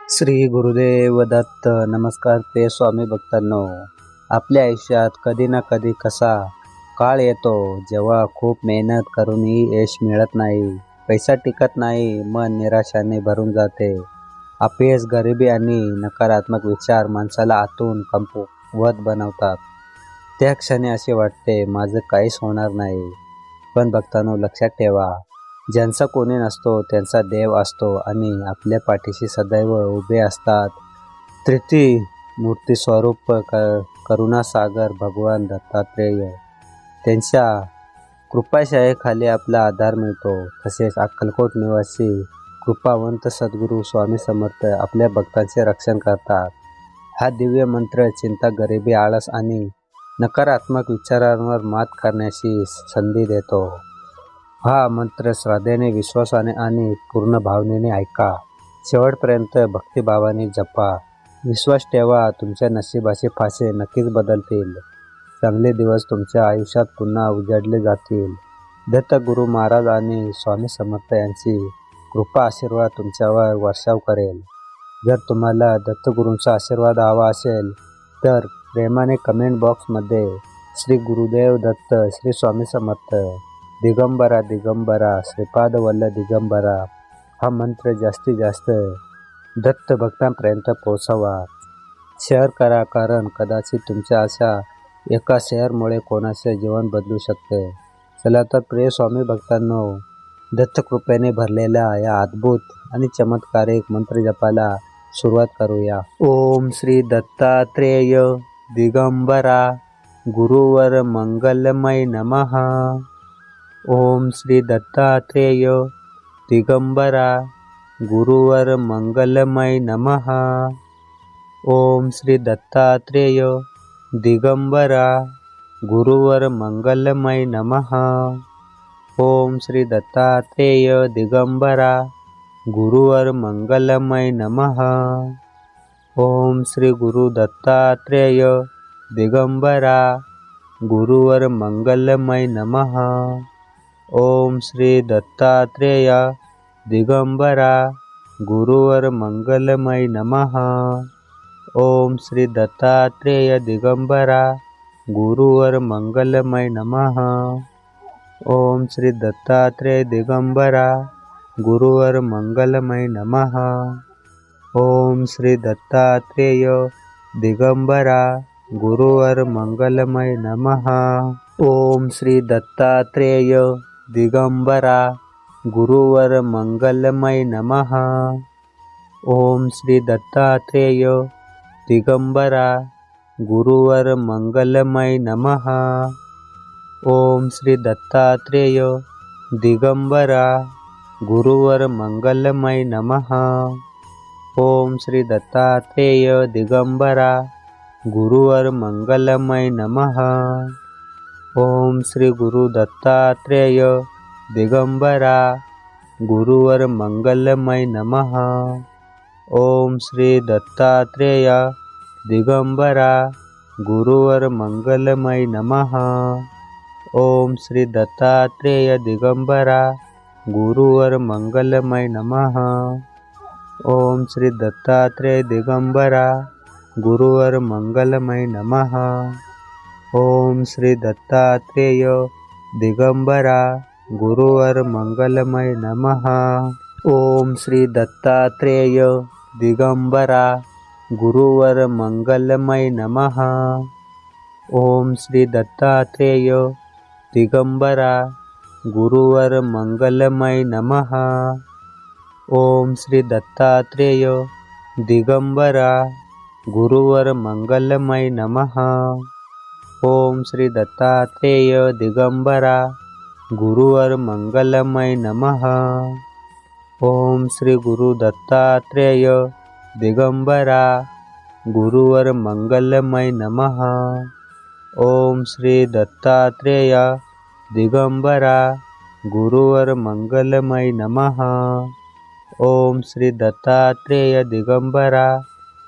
श्री गुरुदेव दत्त. नमस्कार प्रिय स्वामी भक्तांनो. आपल्या आयुष्यात कधी ना कधी कसा काळ येतो जेव्हा खूप मेहनत करूनही यश मिळत नाही, पैसा टिकत नाही, मन निराशाने भरून जाते. अपयश, गरिबी आणि नकारात्मक विचार माणसाला आतून कमकुवत बनवतात. त्या क्षणी असे वाटते माझं काहीच होणार नाही. पण भक्तांनो, लक्षात ठेवा, ज्यांचा कोणी नसतो त्यांचा देव असतो आणि आपल्या पाठीशी सदैव उभे असतात. त्रिती मूर्ती स्वरूप करुणासागर भगवान दत्तात्रेय, त्यांच्या कृपाशायेखाली आपला आधार मिळतो. तसेच अक्कलकोट निवासी कृपावंत सद्गुरू स्वामी समर्थ आपल्या भक्तांचे रक्षण करतात. हा दिव्य मंत्र चिंता, गरिबी, आळस आणि नकारात्मक विचारांवर मात करण्याची संधी देतो. हा मंत्र श्रद्धेने, विश्वासाने आणि पूर्ण भावनेने ऐका. शेवटपर्यंत भक्तिभावाने जपा. विश्वास ठेवा, तुमच्या नशिबाचे फासे नक्कीच बदलतील. चांगले दिवस तुमच्या आयुष्यात पुन्हा उजळले जातील. दत्त गुरु महाराज आणि स्वामी समर्थ यांची कृपा आशीर्वाद तुमच्यावर वर्षाव करेल. जर तुम्हाला दत्तगुरूंचा आशीर्वाद हवा असेल तर प्रेमाने कमेंट बॉक्समध्ये श्री गुरुदेव दत्त, श्री स्वामी समर्थ, दिगंबरा दिगंबरा, श्रीपाद वल्लभ दिगंबरा हा मंत्र जास्तीत जास्त दत्त भक्तांपर्यंत पोहोचवा. शेअर करा, कारण कदाचित तुमच्या अशा एका शेअरमुळे कोणाचे जीवन बदलू शकते. चला तर प्रिय स्वामी भक्तांनो, दत्तकृपेने भरलेल्या या अद्भुत आणि चमत्कारिक मंत्र जपाला सुरुवात करूया. ओम श्री दत्तात्रेय दिगंबरा गुरुवर मंगलमय नमः. ओम श्री दत्तात्रेय दिगंबरा गुरुवर मंगलमय नमः. ओम श्री दत्तात्रेय दिगंबरा गुरुवर मंगलमय नमः. ओम श्री दत्तात्रेय दिगंबरा गुरुवर मंगलमय नमः. ओम श्री गुरु दत्तात्रेय दिगंबरा गुरुवर मंगलमय नमः. ओम श्री दत्तात्रेय दिगंबरा गुरुवर मंगलमय नमः. ओम श्री दत्तात्रेय दिगंबरा गुरुवर मंगलमय नमः. ओम श्री दत्तात्रेय दिगंबरा गुरुवर मंगलमय नमः. ओम श्री दत्तात्रेय दिगंबरा गुरुवर मंगलमय नमः. ओम श्री दत्तात्रेय दिगंबरा गुरुवर मंगलमय नमः. ओम श्री दत्तात्रेय दिगंबरा गुरुवर मंगलमय नमः. ओम श्री दत्तात्रेय दिगंबरा गुरुवर मंगलमय नमः. ओम श्री दत्तात्रेय दिगंबरा गुरुवर मंगलमय नमः. ओम श्री गुरु दत्तात्रेय दिगंबरा गुरुवर मंगलमय नमः. ओम श्री दत्तात्रेय दिगंबरा गुरुवर मंगलमय नमः. ओम श्री दत्तात्रेय दिगंबरा गुरुवर मंगलमय नमः. ओम श्री दत्तात्रेय दिगंबरा गुरुवर मंगलमय नमः. ओम श्री दत्तात्रेय दिगंबरा गुरुवर मंगलमय नमः. ओम श्री दत्तात्रेय दिगंबरा गुरुवर मंगलमय नमः. ओम श्री दत्तात्रेय दिगंबरा गुरुवर मंगलमय नमः. ओम श्री दत्तात्रेय दिगंबरा गुरुवर मंगलमय नमः. ओम श्री दत्तात्रेय दिगंबरा गुरुवर मंगलमय नमः. ओम श्री गुरु दत्तात्रेय दिगंबरा गुरुवर मंगलमय नमः. ओम श्री दत्तात्रेय दिगंबरा गुरुवर मंगलमय नमः. ओम श्री दत्तात्रेय दिगंबरा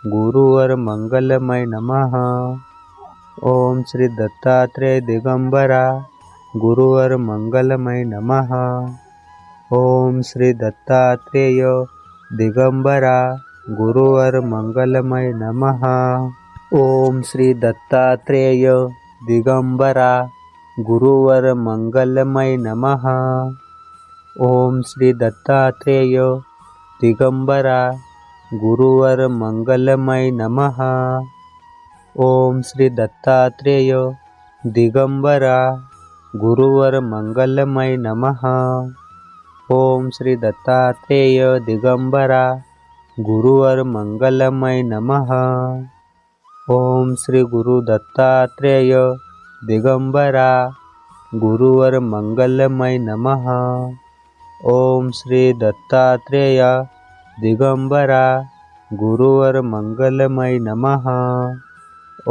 गुरुवर मंगलमय नमः. ओम श्री दत्तात्रेय दिगंबरा गुरुवर मंगलमय नमः. ओम श्री दत्तात्रेय दिगंबरा गुरुवर मंगलमय नमः। ओम श्री दत्तात्रेय दिगंबरा गुरुवर मंगलमय नमः। ओम श्री दत्तात्रेय दिगंबरा गुरुवर मंगलमय नमः। ओम श्री दत्तात्रेय दिगंबरा गुरुवर मंगलमय नमः। ओम श्री दत्तात्रेय दिगंबरा गुरुवर मंगलमय नमः। ओम श्री गुरु दत्तात्रेय दिगंबरा गुरुवर मंगलमय नमः। ओम श्री दत्तात्रेय दिगंबरा गुरुवर मंगलमय नमः।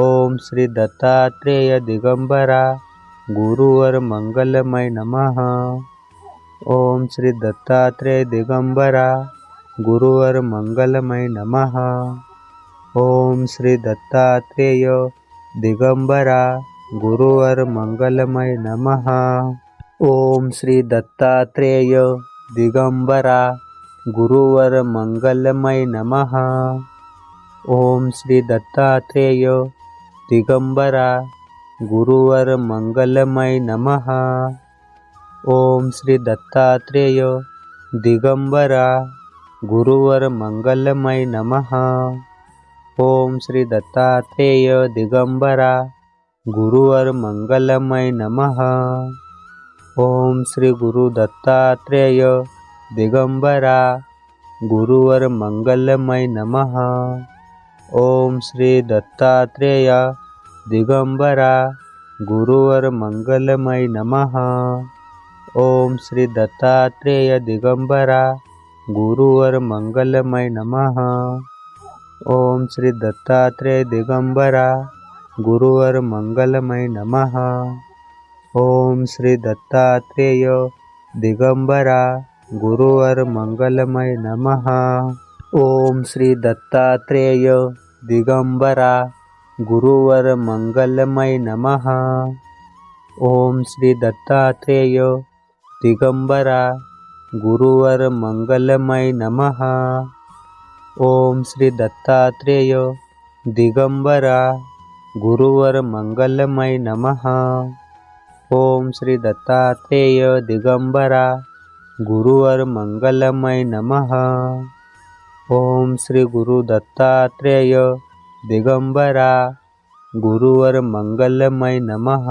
ओम श्री दत्तात्रेय दिगंबरा गुरुवर मंगलमय नमः। ओम श्री दत्तात्रेय दिगंबरा गुरुवर मंगलमय नमः। ओम श्री दत्तात्रेय दिगंबरा गुरुवर मंगलमय नमः। ओम श्री दत्तात्रेय दिगंबरा गुरुवर मंगलमय नमः। ओम श्री दत्तात्रेय दिगंबरा गुरुवर मंगलमय नमः। ओम श्री दत्तात्रेय दिगंबरा गुरुवर मंगलमय नमः। ओम श्री दत्तात्रेय दिगंबरा गुरुवर मंगलमय नमः। ओम श्री गुरु दत्तात्रेय दिगंबरा गुरुवर मंगलमय नमः। ओम श्री दत्तात्रेय दिगंबरा गुरुवर मंगलमय नमः। ओम श्री दत्तात्रेय दिगंबरा गुरुवर मंगलमय नमः। ओम श्री दत्तात्रेय दिगंबरा गुरुवर मंगलमय नमः। ओम श्री दत्तात्रेय दिगंबरा गुरुवर मंगलमय नमः। ओम श्री दत्तात्रेय दिगंबरा गुरुवर मंगलमय नमः। ओम श्री दत्तात्रेय दिगंबरा गुरुवर मंगलमय नमः। ओम श्री दत्तात्रेय दिगंबरा गुरुवर मंगलमय नमः। ओम श्री दत्तात्रेय दिगंबरा गुरुवर मंगलमय नमः। ओम श्री गुरु दत्तात्रेय दिगंबरा गुरुवर मंगलमय नमः।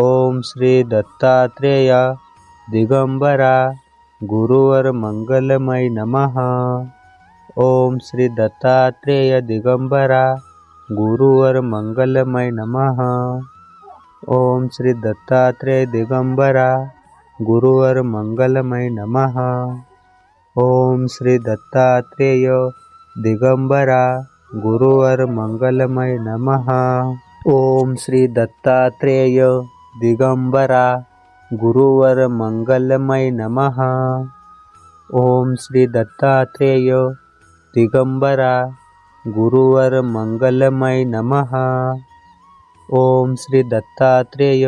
ओम श्री दत्तात्रेय दिगंबरा गुरुवर मंगलमय नमः। ओम श्री दत्तात्रेय दिगंबरा गुरुवर मंगलमय नमः। ओम श्री दत्तात्रेय दिगंबरा गुरुवर मंगलमय नमः। ओम श्री दत्तात्रेय दिगंबरा गुरुवर मंगलमय नमः। ओम श्री दत्तात्रेय दिगंबरा गुरुवर मंगलमय नमः। ओम श्री दत्तात्रेय दिगंबरा गुरुवर मंगलमय नमः। ओम श्री दत्तात्रेय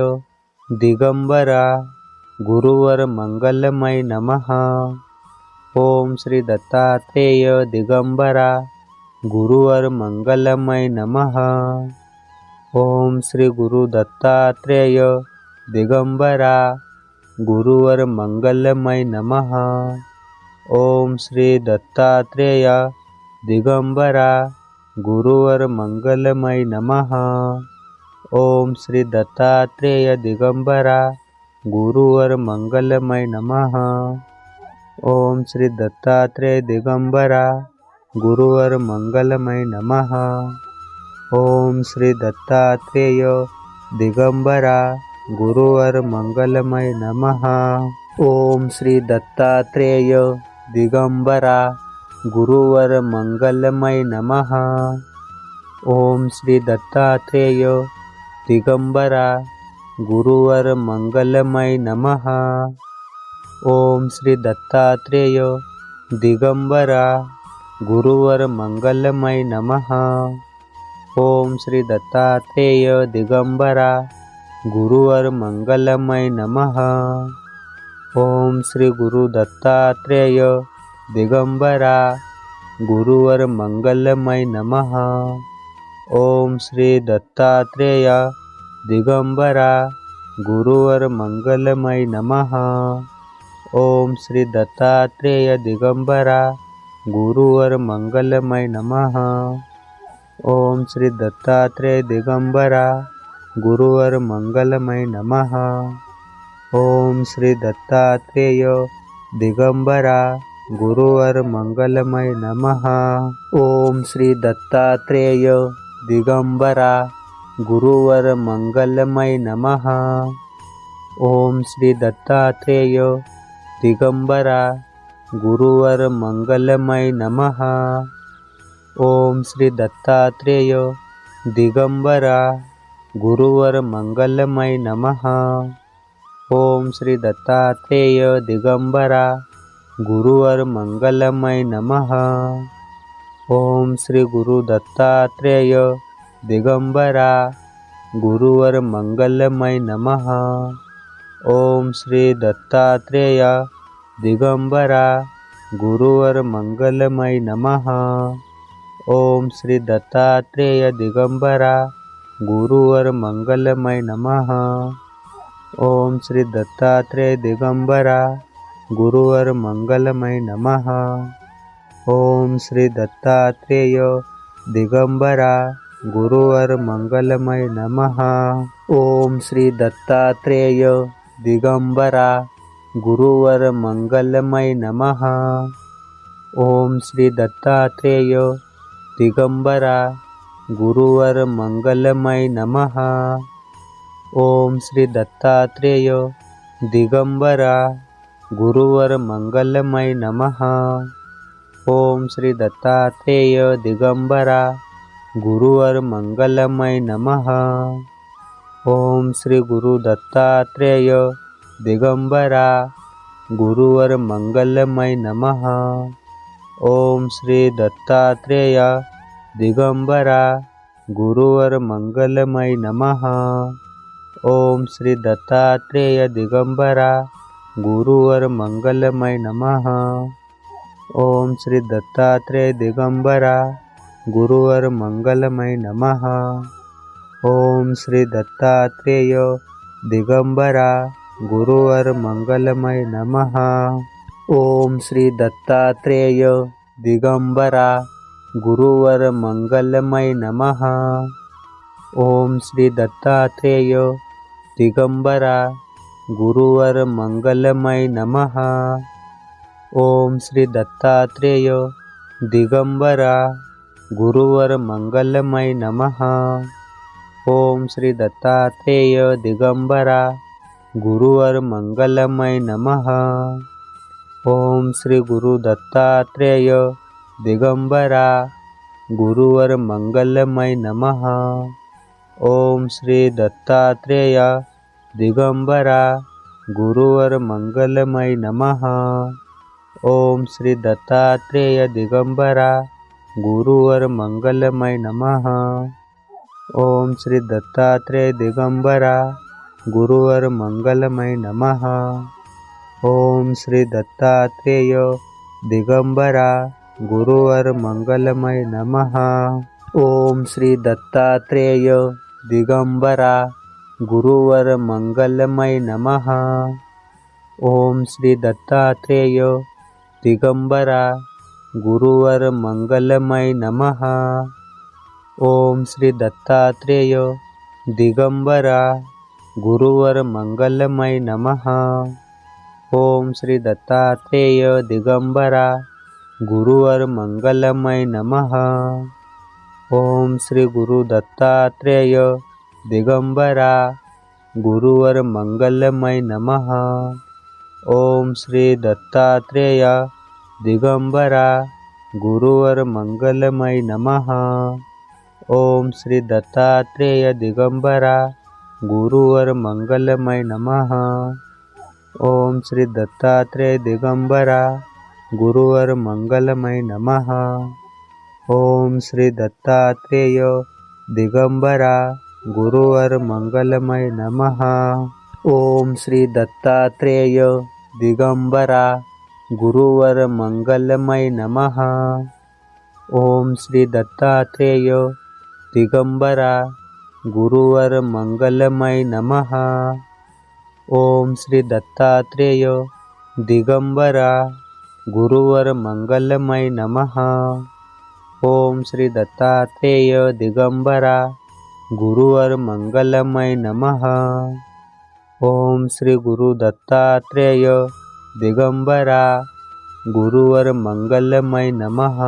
दिगंबरा गुरुवर मंगलमय नमः। ओम श्री दत्तात्रेय दिगंबरा गुरुवर मंगलमय नमः। ओम श्री गुरु दत्तात्रेय दिगंबरा गुरुवर मंगलमय नमः। ओम श्री दत्तात्रेय दिगंबरा गुरुवर मंगलमय नमः। ओम श्री दत्तात्रेय दिगंबरा गुरुवर मंगलमय नमः। ओम श्री दत्तात्रेय दिगंबरा गुरुवर मंगलमय नमः। ओम श्री दत्तात्रेय दिगंबरा गुरुवर मंगलमय नमः। ओम श्री दत्तात्रेय दिगंबरा गुरुवर मंगलमय नमः। ओम श्री दत्तात्रेय दिगंबरा गुरुवर मंगलमय नमः। ओम श्री दत्तात्रेय दिगंबरा गुरुवर मंगलमय नमः। ओम श्री दत्तात्रेय दिगंबरा गुरुवर मंगलमय नमः। ओम श्री गुरु दत्तात्रेय दिगंबरा गुरुवर मंगलमय नमः। ओम श्री दत्तात्रेय दिगंबरा गुरुवर मंगलमय नमः। ओम श्री दत्तात्रेय दिगंबरा गुरुवर मंगलमय नमः। ओम श्री दत्तात्रेय दिगंबरा गुरुवर मंगलमय नमः। ओम श्री दत्तात्रेय दिगंबरा गुरुवर मंगलमय नमः। ओम श्री दत्तात्रेय दिगंबरा गुरुवर मंगलमय नमः। ओम श्री दत्तात्रेय दिगंबरा गुरुवर मंगलमय नमः। ओम श्री दत्तात्रेय दिगंबरा गुरुवर मंगलमय नमः। ओम श्री दत्तात्रेय दिगंबरा गुरुवर मंगलमय नमः। ओम श्री गुरु दत्तात्रेय दिगंबरा गुरुवर मंगलमय नमः। ओम श्री दत्तात्रेय दिगंबरा गुरुवर मंगलमय नमः। ओम श्री दत्तात्रेय दिगंबरा गुरुवर मंगलमय नमः। ओम श्री दत्तात्रेय दिगंबरा गुरुवर मंगलमय नमः। ओम श्री दत्तात्रेय दिगंबरा गुरुवर मंगलमय नमः। ओम श्री दत्तात्रेय दिगंबरा गुरुवर मंगलमय नमः। ओम श्री दत्तात्रेय दिगंबरा गुरुवर मंगलमय नमः। ओम श्री दत्तात्रेय दिगंबरा गुरुवर मंगलमय नमः। ओम श्री दत्तात्रेय दिगंबरा गुरुवर मंगलमय नमः। ओम श्री गुरु दत्तात्रेय दिगंबरा गुरुवर मंगलमय नमः। ओम श्री दत्तात्रेय दिगंबरा गुरुवर मंगलमय नमः। ओम श्री दत्तात्रेय दिगंबरा गुरुवर मंगलमय नमः। ओम श्री दत्तात्रेय दिगंबरा गुरुवर मंगलमय नमः। ओम श्री दत्तात्रेय दिगंबरा गुरुवर मंगलमय नमः। ओम श्री दत्तात्रेय दिगंबरा गुरुवर मंगलमय नमः। ओम श्री दत्तात्रेय दिगंबरा गुरुवर मंगलमय नमः। ओम श्री दत्तात्रेय दिगंबरा गुरुवर मंगलमय नमः। ओम श्री दत्तात्रेय दिगंबरा गुरुवर मंगलमय नमः। ओम श्री गुरु दत्तात्रेय दिगंबरा गुरुवर मंगलमय नमः। ओम श्री दत्तात्रेय दिगंबरा गुरुवर मंगलमय नमः। ओम श्री दत्तात्रेय दिगंबरा गुरुवर मंगलमय नमः। ओम श्री दत्तात्रेय दिगंबरा गुरुवर मंगलमय नमः। ओम श्री दत्तात्रेय दिगंबरा गुरुवर मंगलमय नमः। ओम श्री दत्तात्रेय दिगंबरा गुरुवर मंगलमय नमः। ओम श्री दत्तात्रेय दिगंबरा गुरुवर मंगलमय नमः। ओम श्री दत्तात्रेय दिगंबरा गुरुवर मंगलमय नमः। ओम श्री दत्तात्रेय दिगंबरा गुरुवर मंगलमय नमः। ओम श्री गुरु दत्तात्रेय दिगंबरा गुरुवर मंगलमय नमः। ओम श्री दत्तात्रेय दिगंबरा गुरुवर मंगलमय नमः। ओम श्री दत्तात्रेय दिगंबरा गुरुवर मंगलमय नमः। ओम श्री दत्तात्रेय दिगंबरा गुरुवर मंगलमय नमः। ओम श्री दत्तात्रेय दिगंबरा गुरुवर मंगलमय नमः। ओम श्री दत्तात्रेय दिगंबरा गुरुवर मंगलमय नमः। ओम श्री दत्तात्रेय दिगंबरा गुरुवर मंगलमय नमः। ओम श्री दत्तात्रेय दिगंबरा गुरुवर मंगलमय नमः। ओम श्री दत्तात्रेय दिगंबरा गुरुवर मंगलमय नमः। ओम श्री गुरु दत्तात्रेय दिगंबरा गुरुवर मंगलमय नमः।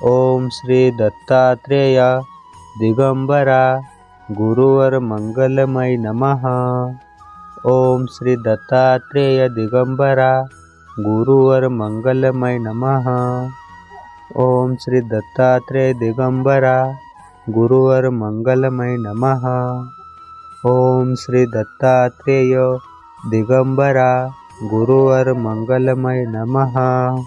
ओम श्री दत्तात्रेय दिगंबरा गुरुवर मंगलमय नमः। ओम श्री दत्तात्रेय दिगंबरा गुरुवर मंगलमय नमः। ओम श्री दत्तात्रेय दिगंबरा गुरुवर मंगलमय नमः। ओम श्री दत्तात्रेय दिगंबरा गुरुवर मंगलमय नमः।